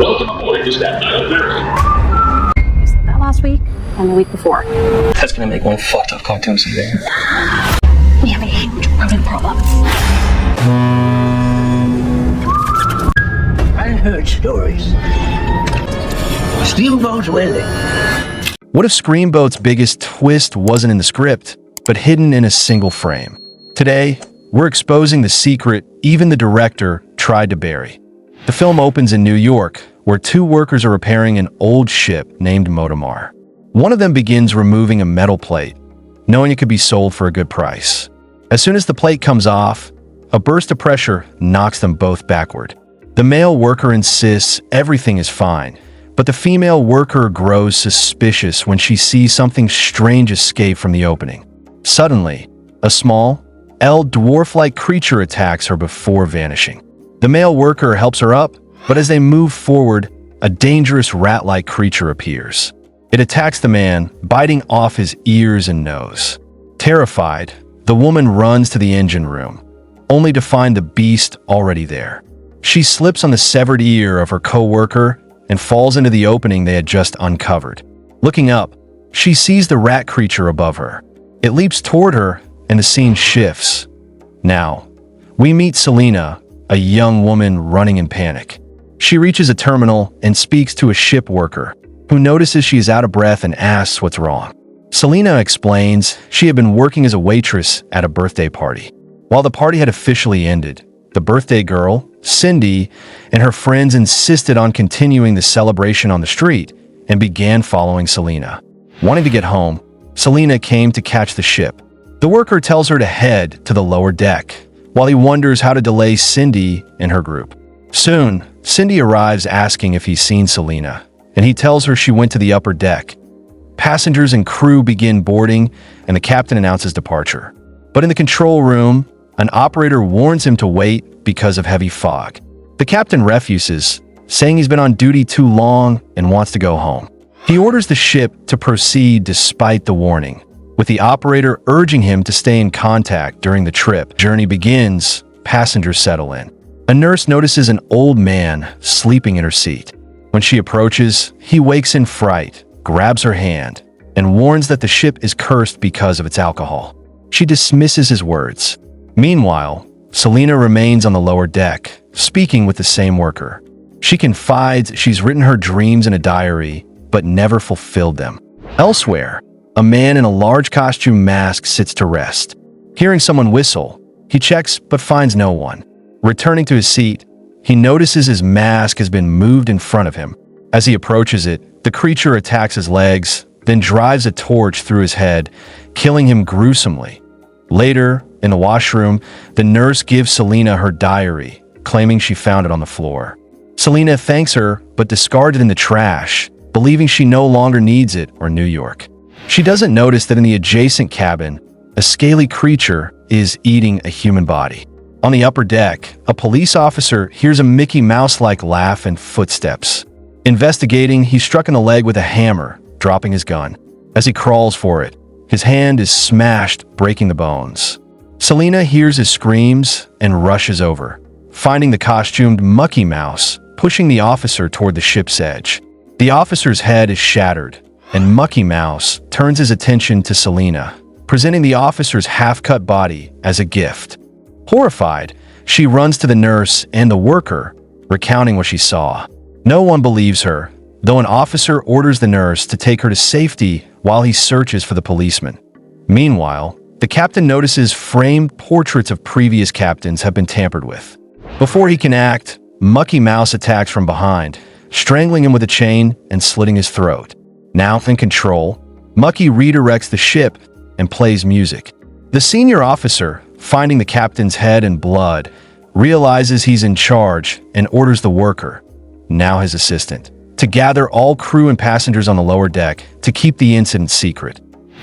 Welcome aboard to Staten Island Ferry. You said that last week and the week before. That's gonna make one fucked up cartoon today. We have a huge rodent problem. I heard stories. Steamboat Willie. What if Screamboat's biggest twist wasn't in the script, but hidden in a single frame? Today, we're exposing the secret even the director tried to bury. The film opens in New York, where two workers are repairing an old ship named Motomar. One of them begins removing a metal plate, knowing it could be sold for a good price. As soon as the plate comes off, a burst of pressure knocks them both backward. The male worker insists everything is fine, but the female worker grows suspicious when she sees something strange escape from the opening. Suddenly, a small, dwarf-like creature attacks her before vanishing. The male worker helps her up, but as they move forward, a dangerous rat-like creature appears. It attacks the man, biting off his ears and nose. Terrified, the woman runs to the engine room, only to find the beast already there. She slips on the severed ear of her co-worker and falls into the opening they had just uncovered. Looking up, she sees the rat creature above her. It leaps toward her, and the scene shifts. Now, we meet Selena, a young woman running in panic. She reaches a terminal and speaks to a ship worker, who notices she is out of breath and asks what's wrong. Selena explains she had been working as a waitress at a birthday party. While the party had officially ended, the birthday girl, Cindy, and her friends insisted on continuing the celebration on the street and began following Selena. Wanting to get home, Selena came to catch the ship. The worker tells her to head to the lower deck, while he wonders how to delay Cindy and her group. Soon, Cindy arrives asking if he's seen Selena, and he tells her she went to the upper deck. Passengers and crew begin boarding, and the captain announces departure. But in the control room, an operator warns him to wait because of heavy fog. The captain refuses, saying he's been on duty too long and wants to go home. He orders the ship to proceed despite the warning, with the operator urging him to stay in contact during the trip. Journey begins, passengers settle in. A nurse notices an old man sleeping in her seat. When she approaches, he wakes in fright, grabs her hand, and warns that the ship is cursed because of its alcohol. She dismisses his words. Meanwhile, Selena remains on the lower deck, speaking with the same worker. She confides she's written her dreams in a diary, but never fulfilled them. Elsewhere, a man in a large costume mask sits to rest. Hearing someone whistle, he checks but finds no one. Returning to his seat, he notices his mask has been moved in front of him. As he approaches it, the creature attacks his legs, then drives a torch through his head, killing him gruesomely. Later, in the washroom, the nurse gives Selena her diary, claiming she found it on the floor. Selena thanks her, but discards it in the trash, believing she no longer needs it or New York. She doesn't notice that in the adjacent cabin, a scaly creature is eating a human body. On the upper deck, a police officer hears a Mickey Mouse-like laugh and footsteps. Investigating, he's struck in the leg with a hammer, dropping his gun. As he crawls for it, his hand is smashed, breaking the bones. Selena hears his screams and rushes over, finding the costumed Mucky Mouse pushing the officer toward the ship's edge. The officer's head is shattered, and Mucky Mouse turns his attention to Selena, presenting the officer's half-cut body as a gift. Horrified, she runs to the nurse and the worker, recounting what she saw. No one believes her, though an officer orders the nurse to take her to safety while he searches for the policeman. Meanwhile, the captain notices framed portraits of previous captains have been tampered with. Before he can act, Mucky Mouse attacks from behind, strangling him with a chain and slitting his throat. Now in control, Mucky redirects the ship and plays music. The senior officer, finding the captain's head and blood, realizes he's in charge and orders the worker, now his assistant, to gather all crew and passengers on the lower deck to keep the incident secret.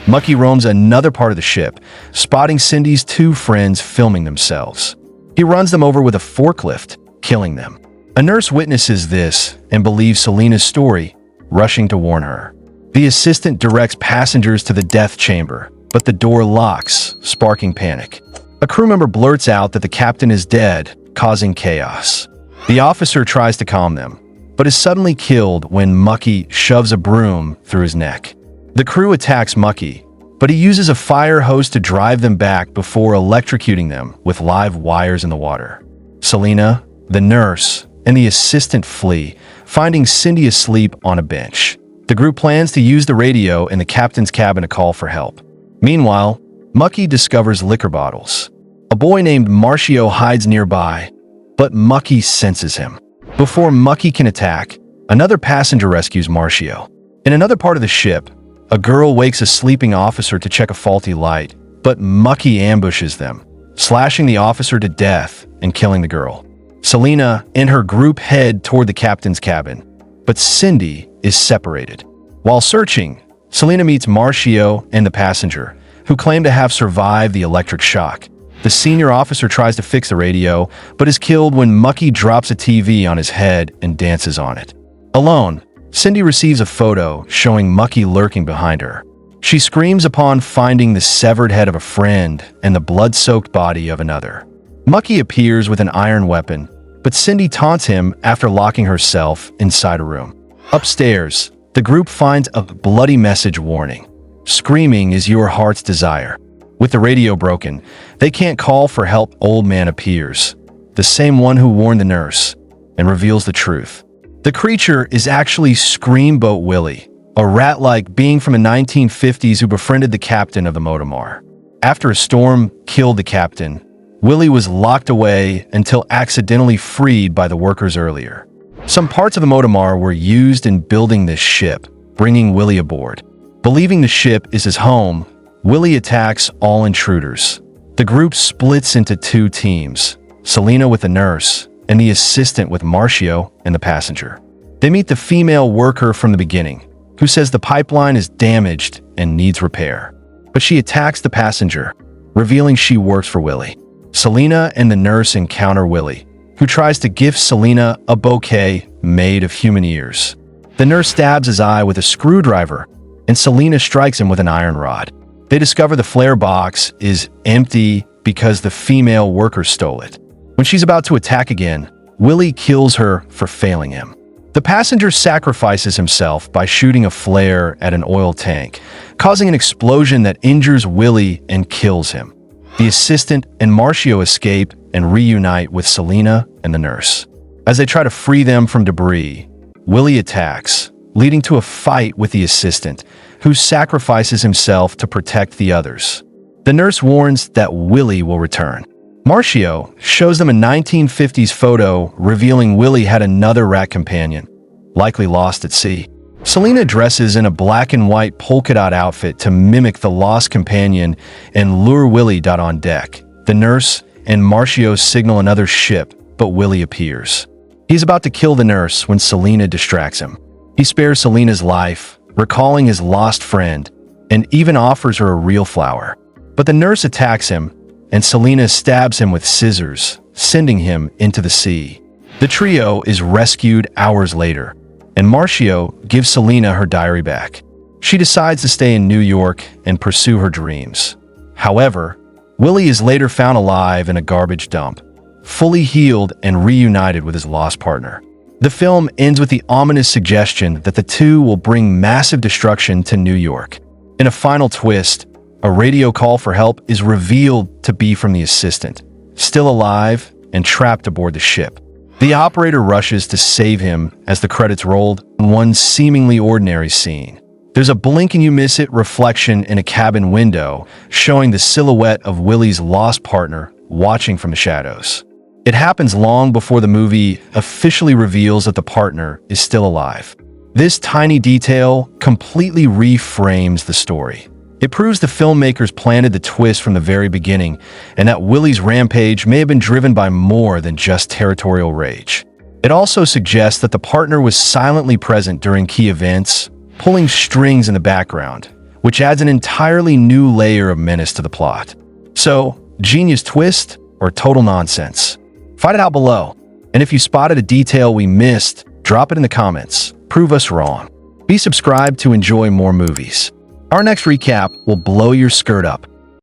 Mucky roams another part of the ship, spotting Cindy's two friends filming themselves. He runs them over with a forklift, killing them. A nurse witnesses this and believes Selena's story, rushing to warn her. The assistant directs passengers to the death chamber, but the door locks, sparking panic. A crew member blurts out that the captain is dead, causing chaos. The officer tries to calm them, but is suddenly killed when Mucky shoves a broom through his neck. The crew attacks Mucky, but he uses a fire hose to drive them back before electrocuting them with live wires in the water. Selena, the nurse, and the assistant flee, finding Cindy asleep on a bench. The group plans to use the radio in the captain's cabin to call for help. Meanwhile, Mucky discovers liquor bottles. A boy named Marcio hides nearby, but Mucky senses him. Before Mucky can attack, another passenger rescues Marcio. In another part of the ship, a girl wakes a sleeping officer to check a faulty light, but Mucky ambushes them, slashing the officer to death and killing the girl. Selena and her group head toward the captain's cabin, but Cindy is separated. While searching, Selena meets Marcio and the passenger, who claim to have survived the electric shock. The senior officer tries to fix the radio, but is killed when Mucky drops a TV on his head and dances on it. Alone, Cindy receives a photo showing Mucky lurking behind her. She screams upon finding the severed head of a friend and the blood-soaked body of another. Mucky appears with an iron weapon, but Cindy taunts him after locking herself inside a room. Upstairs, the group finds a bloody message warning. Screaming is your heart's desire. With the radio broken, they can't call for help. Old man appears, the same one who warned the nurse, and reveals the truth. The creature is actually Screamboat Willie, a rat-like being from the 1950s who befriended the captain of the Motomar. After a storm killed the captain, Willie was locked away until accidentally freed by the workers earlier. Some parts of the Motomar were used in building this ship, bringing Willie aboard. Believing the ship is his home, Willie attacks all intruders. The group splits into two teams, Selena with the nurse, and the assistant with Marcio and the passenger. They meet the female worker from the beginning, who says the pipeline is damaged and needs repair. But she attacks the passenger, revealing she works for Willie. Selena and the nurse encounter Willie, who tries to gift Selena a bouquet made of human ears. The nurse stabs his eye with a screwdriver, and Selena strikes him with an iron rod. They discover the flare box is empty because the female worker stole it. When she's about to attack again, Willie kills her for failing him. The passenger sacrifices himself by shooting a flare at an oil tank, causing an explosion that injures Willie and kills him. The assistant and Marcio escape and reunite with Selena and the nurse. As they try to free them from debris, Willie attacks, leading to a fight with the assistant, who sacrifices himself to protect the others. The nurse warns that Willie will return. Marcio shows them a 1950s photo revealing Willie had another rat companion, likely lost at sea. Selena dresses in a black and white polka dot outfit to mimic the lost companion and lure Willie on deck. The nurse and Marcio signal another ship, but Willie appears. He's about to kill the nurse when Selena distracts him. He spares Selena's life, recalling his lost friend, and even offers her a real flower. But the nurse attacks him, and Selena stabs him with scissors, sending him into the sea. The trio is rescued hours later, and Marcio gives Selena her diary back. She decides to stay in New York and pursue her dreams. However, Willie is later found alive in a garbage dump, fully healed and reunited with his lost partner. The film ends with the ominous suggestion that the two will bring massive destruction to New York. In a final twist, a radio call for help is revealed to be from the assistant, still alive and trapped aboard the ship. The operator rushes to save him as the credits rolled in one seemingly ordinary scene. There's a blink and you miss it reflection in a cabin window, showing the silhouette of Willie's lost partner watching from the shadows. It happens long before the movie officially reveals that the partner is still alive. This tiny detail completely reframes the story. It proves the filmmakers planted the twist from the very beginning, and that Willie's rampage may have been driven by more than just territorial rage. It also suggests that the partner was silently present during key events, pulling strings in the background, which adds an entirely new layer of menace to the plot. So, genius twist or total nonsense? Find it out below. And if you spotted a detail we missed, drop it in the comments. Prove us wrong. Be subscribed to enjoy more movies. Our next recap will blow your skirt up.